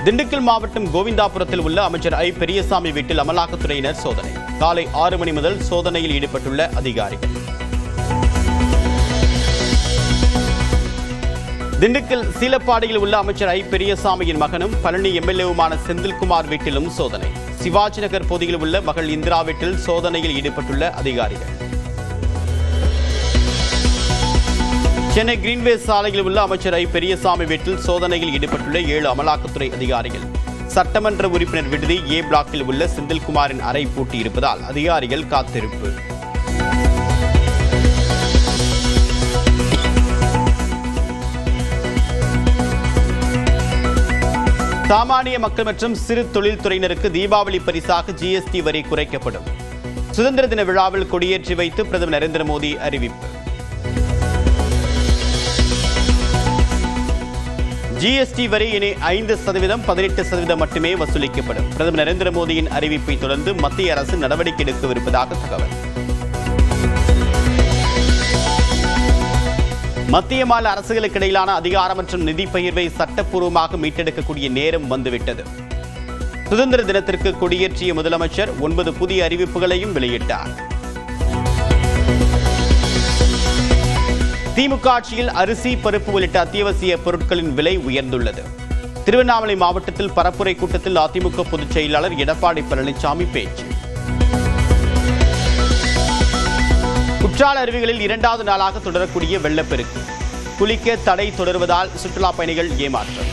திண்டுக்கல் மாவட்டம் கோவிந்தாபுரத்தில் உள்ள அமைச்சர் ஐ பெரியசாமி வீட்டில் அமலாக்கத்துறையினர் சோதனை. காலை 6 மணி முதல் சோதனையில் ஈடுபட்டுள்ள அதிகாரிகள். திண்டுக்கல் சீலப்பாடியில் உள்ள அமைச்சர் ஐ பெரியசாமியின் மகனும் பழனி எம்எல்ஏவுமான செந்தில்குமார் வீட்டிலும் சோதனை. சிவாஜி நகர் பகுதியில் உள்ள மகள் இந்திரா வீட்டில் சோதனையில் ஈடுபட்டுள்ள அதிகாரிகள். சென்னை கிரீன்வேஸ் சாலையில் உள்ள அமைச்சர் ஐ பெரியசாமி வீட்டில் சோதனையில் ஈடுபட்டுள்ள 7 அமலாக்கத்துறை அதிகாரிகள். சட்டமன்ற உறுப்பினர் விடுதி ஏ பிளாக்கில் உள்ள செந்தில்குமாரின் அறை பூட்டியிருப்பதால் அதிகாரிகள் காத்திருப்பு. சாமானிய மக்கள் மற்றும் சிறு தொழில்துறையினருக்கு தீபாவளி பரிசாக ஜிஎஸ்டி வரி குறைக்கப்படும். சுதந்திர தின விழாவில் கொடியேற்றி வைத்து பிரதமர் நரேந்திர மோடி அறிவிப்பு. ஜிஎஸ்டி வரி இனி 5%, 18% மட்டுமே வசூலிக்கப்படும். பிரதமர் நரேந்திர மோடியின் அறிவிப்பை தொடர்ந்து மத்திய அரசு நடவடிக்கை எடுக்கவிருப்பதாக தகவல். மத்திய மாநில அரசுகளுக்கு இடையிலான அதிகாரம் மற்றும் நிதி பகிர்வை சட்டப்பூர்வமாக மீட்டெடுக்கக்கூடிய நேரம் வந்துவிட்டது. சுதந்திர தினத்திற்கு கொடியேற்றிய முதலமைச்சர் 9 புதிய அறிவிப்புகளையும் வெளியிட்டார். திமுக ஆட்சியில் அரிசி, பருப்பு உள்ளிட்ட அத்தியாவசிய பொருட்களின் விலை உயர்ந்துள்ளது. திருவண்ணாமலை மாவட்டத்தில் பரப்புரை கூட்டத்தில் அதிமுக பொதுச் செயலாளர் எடப்பாடி பழனிசாமி பேச்சு. குற்றால அருவிகளில் 2வது நாளாக தொடரக்கூடிய வெள்ளப்பெருக்கு. குளிக்க தடை தொடர்வதால் சுற்றுலா பயணிகள் ஏமாற்றம்.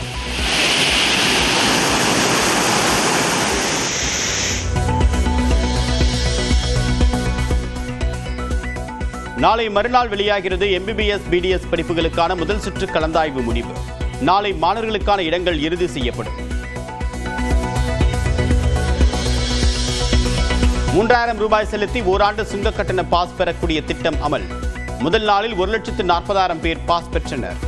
நாளை மறுநாள் வெளியாகிறது எம்பிபிஎஸ், பிடிஎஸ் படிப்புகளுக்கான முதல் சுற்று கலந்தாய்வு முடிவு. நாளை மாணவர்களுக்கான இடங்கள் இறுதி செய்யப்படும். 3000 ரூபாய் செலுத்தி ஓராண்டு சுங்க கட்டண பாஸ் பெறக்கூடிய திட்டம் அமல். முதல் நாளில் 1,40,000 பேர் பாஸ் பெற்றனர்.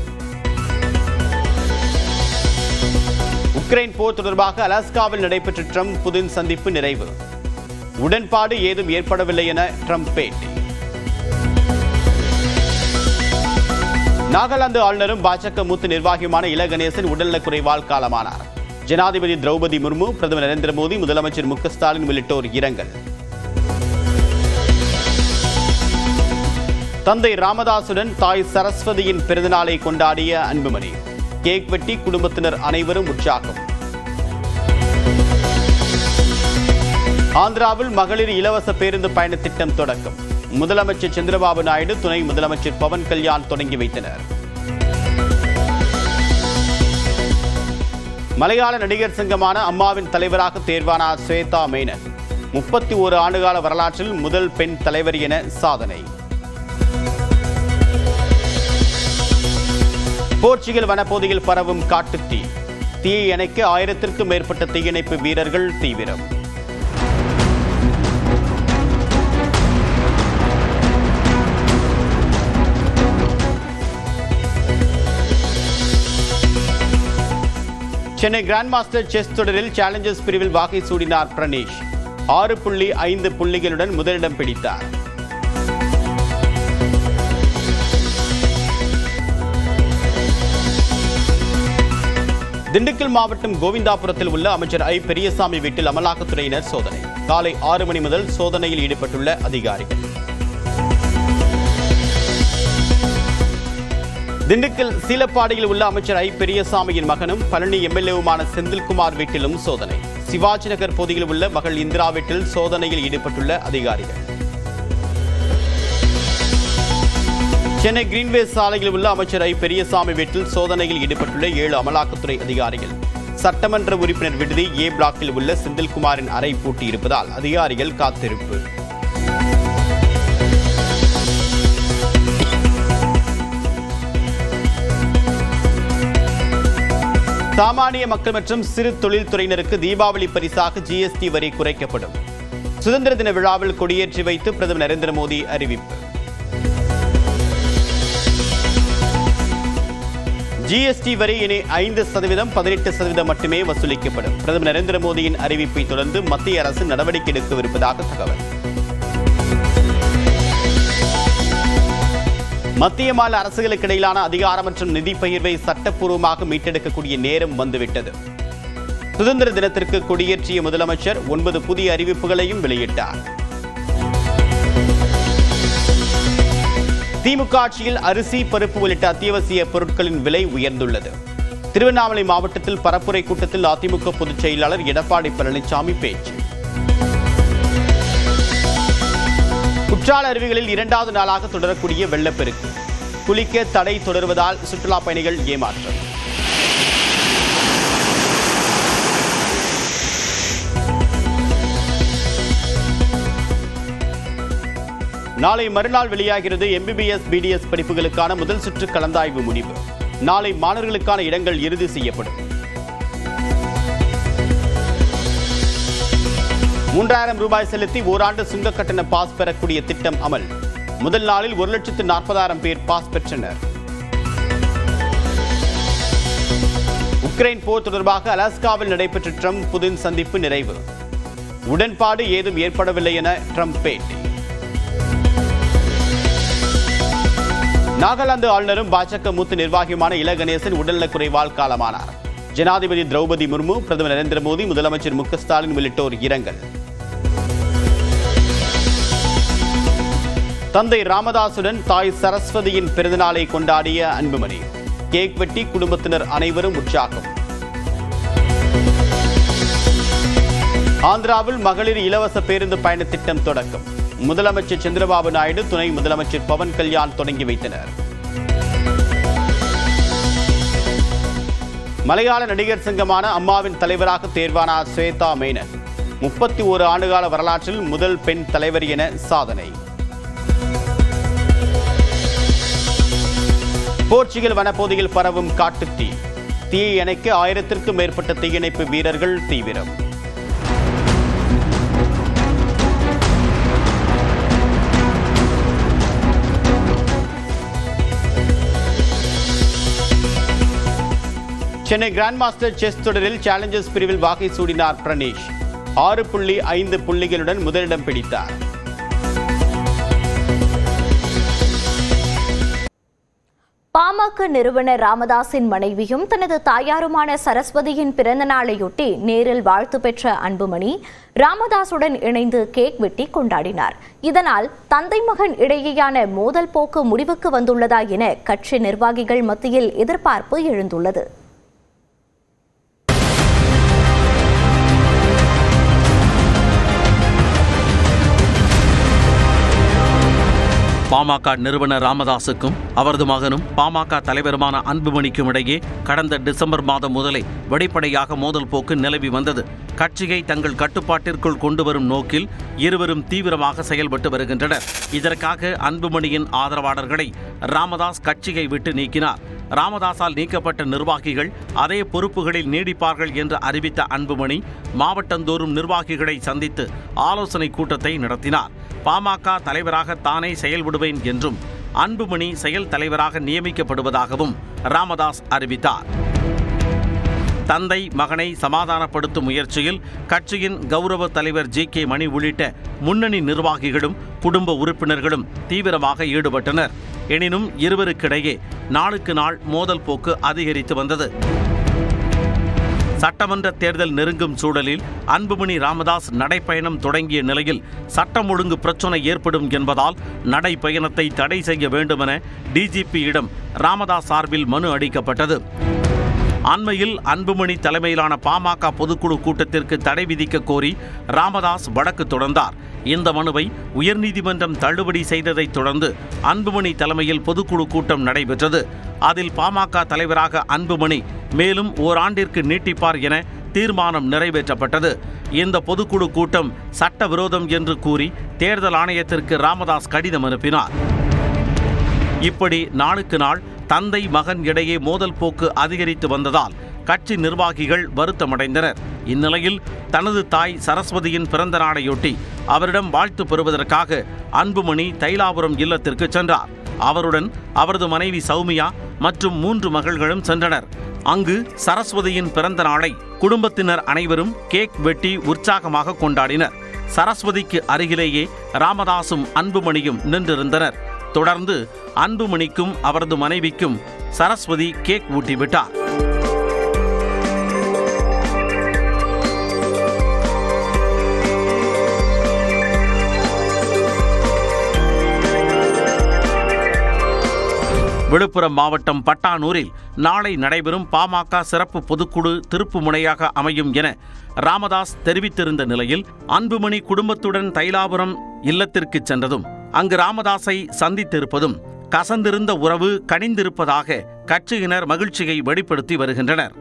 உக்ரைன் போர் தொடர்பாக அலாஸ்காவில் நடைபெற்ற ட்ரம்ப் புதின் சந்திப்பு நிறைவு. உடன்பாடு ஏதும் ஏற்படவில்லை என ட்ரம்ப் பேட்டி. நாகாலாந்து ஆளுநரும் பாஜக மூத்த நிர்வாகியுமான இல கணேசன் உடல்நலக்குறைவால் காலமானார். ஜனாதிபதி திரௌபதி முர்மு, பிரதமர் நரேந்திர மோடி, முதலமைச்சர் மு க ஸ்டாலின் உள்ளிட்டோர் இரங்கல். தந்தை ராமதாசுடன் தாய் சரஸ்வதியின் பிறந்தநாளை கொண்டாடிய அன்புமணி. கேக் வெட்டி குடும்பத்தினர் அனைவரும் உற்சாகம். ஆந்திராவில் மகளிர் இலவச பேருந்து பயண திட்டம் தொடக்கம். முதலமைச்சர் சந்திரபாபு நாயுடு, துணை முதலமைச்சர் பவன் கல்யாண் தொடங்கி வைத்தனர். மலையாள நடிகர் சங்கமான அம்மாவின் தலைவராக தேர்வானார் ஸ்வேதா மேனன். 31 ஆண்டுகால வரலாற்றில் முதல் பெண் தலைவர் என சாதனை. போர்ச்சுகல் வனப்பகுதியில் பரவும் காட்டுத்தீ. தீயை அணைக்க 1000க்கும் மேற்பட்ட தீயணைப்பு வீரர்கள் தீவிரம். சென்னை கிராண்ட் மாஸ்டர் செஸ் தொடரில் சேலஞ்சர்ஸ் பிரிவில் வாகை சூடினார் பிரணேஷ். 6.5 புள்ளிகளுடன் முதலிடம் பிடித்தார். திண்டுக்கல் மாவட்டம் கோவிந்தாபுரத்தில் உள்ள அமைச்சர் ஐ பெரியசாமி வீட்டில் அமலாக்கத்துறையினர் சோதனை. காலை 6 மணி முதல் சோதனையில் ஈடுபட்டுள்ள அதிகாரிகள். திண்டுக்கல் சீலப்பாடியில் உள்ள அமைச்சர் ஐ பெரியசாமியின் மகனும் பழனி எம்எல்ஏவுமான செந்தில்குமார் வீட்டிலும் சோதனை. சிவாஜி நகர் பகுதியில் உள்ள மகள் இந்திரா வீட்டில் சோதனையில் ஈடுபட்டுள்ள அதிகாரிகள். சென்னை கிரீன்வேஸ் சாலையில் உள்ள அமைச்சர் ஐ பெரியசாமி வீட்டில் சோதனையில் ஈடுபட்டுள்ள 7 அமலாக்கத்துறை அதிகாரிகள். சட்டமன்ற உறுப்பினர் விடுதி ஏ பிளாக்கில் உள்ள செந்தில்குமாரின் அறை பூட்டியிருப்பதால் அதிகாரிகள் காத்திருப்பு. சாமானிய மக்கள் மற்றும் சிறு தொழில்துறையினருக்கு தீபாவளி பரிசாக ஜிஎஸ்டி வரி குறைக்கப்படும். சுதந்திர தின விழாவில் கொடியேற்றி வைத்து பிரதமர் நரேந்திர மோடி அறிவிப்பு. ஜிஎஸ்டி வரி இனி 5%, 18% மட்டுமே வசூலிக்கப்படும். பிரதமர் நரேந்திர மோடியின் அறிவிப்பை தொடர்ந்து மத்திய அரசு நடவடிக்கை எடுக்கவிருப்பதாக தகவல். மத்திய மாநில அரசுகளுக்கு இடையிலான அதிகாரம் மற்றும் நிதி பகிர்வை சட்டப்பூர்வமாக மீட்டெடுக்கக்கூடிய நேரம் வந்துவிட்டது. சுதந்திர தினத்திற்கு கொடியேற்றிய முதலமைச்சர் 9 புதிய அறிவிப்புகளையும் வெளியிட்டார். திமுக ஆட்சியில் அரிசி, பருப்பு உள்ளிட்ட அத்தியாவசிய பொருட்களின் விலை உயர்ந்துள்ளது. திருவண்ணாமலை மாவட்டத்தில் பரப்புரை கூட்டத்தில் அதிமுக பொதுச் செயலாளர் எடப்பாடி பழனிசாமி பேச்சு. குற்றால அருவிகளில் 2வது நாளாக தொடரக்கூடிய வெள்ளப்பெருக்கு. குளிக்க தடை தொடர்வதால் சுற்றுலா பயணிகள் ஏமாற்றம். நாளை மறுநாள் வெளியாகிறது MBBS, BDS படிப்புகளுக்கான முதல் சுற்று கலந்தாய்வு முடிவு. நாளை மாணவர்களுக்கான இடங்கள் இறுதி செய்யப்படும். 3000 ரூபாய் செலுத்தி ஓராண்டு சுங்க கட்டண பாஸ் பெறக்கூடிய திட்டம் அமல். முதல் நாளில் 1,40,000 பேர் பாஸ் பெற்றனர். உக்ரைன் போர் தொடர்பாக அலாஸ்காவில் நடைபெற்ற ட்ரம்ப் புதின் சந்திப்பு நிறைவு. உடன்பாடு ஏதும் ஏற்படவில்லை என ட்ரம்ப் பேட்டி. நாகாலாந்து ஆளுநரும் பாஜக மூத்த நிர்வாகியுமான இல கணேசன் உடல்நலக்குறைவால் காலமானார். ஜனாதிபதி திரௌபதி முர்மு, பிரதமர் நரேந்திர மோடி, முதலமைச்சர் மு க ஸ்டாலின் உள்ளிட்டோர் இரங்கல். தந்தை ராமதாசுடன் தாய் சரஸ்வதியின் பிறந்தநாளை கொண்டாடிய அன்புமணி. கேக் வெட்டி குடும்பத்தினர் அனைவரும் உற்சாகம். ஆந்திராவில் மகளிர் இலவச பேருந்து பயண திட்டம் தொடக்கம். முதலமைச்சர் சந்திரபாபு நாயுடு, துணை முதலமைச்சர் பவன் கல்யாண் தொடங்கி வைத்தனர். மலையாள நடிகர் சங்கமான அம்மாவின் தலைவராக தேர்வானார் ஸ்வேதா மேனன். 31 ஆண்டுகால வரலாற்றில் முதல் பெண் தலைவர் என சாதனை. போர்ச்சுகல் வனப்பகுதியில் பரவும் காட்டுத்தீ. தீயை அணைக்க 1000க்கும் மேற்பட்ட தீயணைப்பு வீரர்கள் தீவிரம். சென்னை கிராண்ட் மாஸ்டர் செஸ் தொடரில் சேலஞ்சர்ஸ் பிரிவில் வாகை சூடினார் பிரணேஷ். 6.5 புள்ளிகளுடன் முதலிடம் பிடித்தார். பாமக நிறுவனர் ராமதாஸின் மனைவியும் தனது தாயாருமான சரஸ்வதியின் பிறந்த நாளையொட்டி நேரில் வாழ்த்து பெற்ற அன்புமணி ராமதாசுடன் இணைந்து கேக் வெட்டி கொண்டாடினார். இதனால் தந்தை மகன் இடையேயான மோதல் போக்கு முடிவுக்கு வந்துள்ளதா என கட்சி நிர்வாகிகள் மத்தியில் எதிர்பார்ப்பு எழுந்துள்ளது. பாமக நிறுவனர் ராமதாசுக்கும் அவரது மகனும் பாமக தலைவருமான அன்புமணிக்கும் இடையே கடந்த டிசம்பர் மாதம் முதலே வெளிப்படையாக மோதல் போக்கு நிலவி வந்தது. கட்சியை தங்கள் கட்டுப்பாட்டிற்குள் கொண்டு வரும் நோக்கில் இருவரும் தீவிரமாக செயல்பட்டு வருகின்றனர். இதற்காக அன்புமணியின் ஆதரவாளர்களை ராமதாஸ் கட்சியை விட்டு நீக்கினார். ராமதாஸால் நீக்கப்பட்ட நிர்வாகிகள் அதே பொறுப்புகளில் நீடிப்பார்கள் என்று அறிவித்த அன்புமணி மாவட்டந்தோறும் நிர்வாகிகளை சந்தித்து ஆலோசனை கூட்டத்தை நடத்தினார். பாமக தலைவராக தானே செயல்படுவேன் என்றும் அன்புமணி செயல் தலைவராக நியமிக்கப்படுவதாகவும் ராமதாஸ் அறிவித்தார். தந்தை மகனை சமாதானப்படுத்தும் முயற்சியில் கட்சியின் கௌரவ தலைவர் ஜி கே மணி உள்ளிட்ட முன்னணி நிர்வாகிகளும் குடும்ப உறுப்பினர்களும் தீவிரமாக ஈடுபட்டனர். எனினும் இருவருக்கிடையே நாளுக்கு நாள் மோதல் போக்கு அதிகரித்து வந்தது. சட்டமன்ற தேர்தல் நெருங்கும் சூழலில் அன்புமணி ராமதாஸ் நடைப்பயணம் தொடங்கிய நிலையில் சட்டம் ஒழுங்கு பிரச்சினை ஏற்படும் என்பதால் நடைப்பயணத்தை தடை செய்ய வேண்டுமென டிஜிபியிடம் ராமதாஸ் சார்பில் மனு அளிக்கப்பட்டது. அண்மையில் அன்புமணி தலைமையிலான பாமக பொதுக்குழு கூட்டத்திற்கு தடை விதிக்க கோரி ராமதாஸ் வழக்கு தொடர்ந்தார். இந்த மனுவை உயர்நீதிமன்றம் தள்ளுபடி செய்ததைத் தொடர்ந்து அன்புமணி தலைமையில் பொதுக்குழு கூட்டம் நடைபெற்றது. அதில் பாமக தலைவராக அன்புமணி மேலும் ஓராண்டிற்கு நீட்டிப்பார் என தீர்மானம் நிறைவேற்றப்பட்டது. இந்த பொதுக்குழு கூட்டம் சட்டவிரோதம் என்று கூறி தேர்தல் ஆணையத்திற்கு ராமதாஸ் கடிதம் அனுப்பினார். இப்படி நாளுக்கு நாள் தந்தை மகன் இடையே மோதல் போக்கு அதிகரித்து வந்ததால் கட்சி நிர்வாகிகள் வருத்தமடைந்தனர். இந்நிலையில் தனது தாய் சரஸ்வதியின் பிறந்த நாளையொட்டி அவரிடம் வாழ்த்து பெறுவதற்காக அன்புமணி தைலாபுரம் இல்லத்திற்கு சென்றார். அவருடன் அவரது மனைவி சௌமியா மற்றும் 3 மகள்களும் சென்றனர். அங்கு சரஸ்வதியின் பிறந்த நாளை குடும்பத்தினர் அனைவரும் கேக் வெட்டி உற்சாகமாக கொண்டாடினர். சரஸ்வதிக்கு அருகிலேயே ராமதாசும் அன்புமணியும் நின்றிருந்தனர். தொடர்ந்து அன்புமணிக்கும் அவரது மனைவிக்கும் சரஸ்வதி கேக் ஊட்டிவிட்டார். விழுப்புரம் மாவட்டம் பட்டானூரில் நாளை நடைபெறும் பாமக சிறப்பு பொதுக்குழு திருப்பு முனையாக அமையும் என ராமதாஸ் தெரிவித்திருந்த நிலையில் அன்புமணி குடும்பத்துடன் தைலாபுரம் இல்லத்திற்கு சென்றதும் அங்கு ராமதாஸை சந்தித்திருப்பதும் கசந்திருந்த உறவு கனிந்திருப்பதாக கட்சியினர் மகிழ்ச்சியை வெளிப்படுத்தி வருகின்றனர்.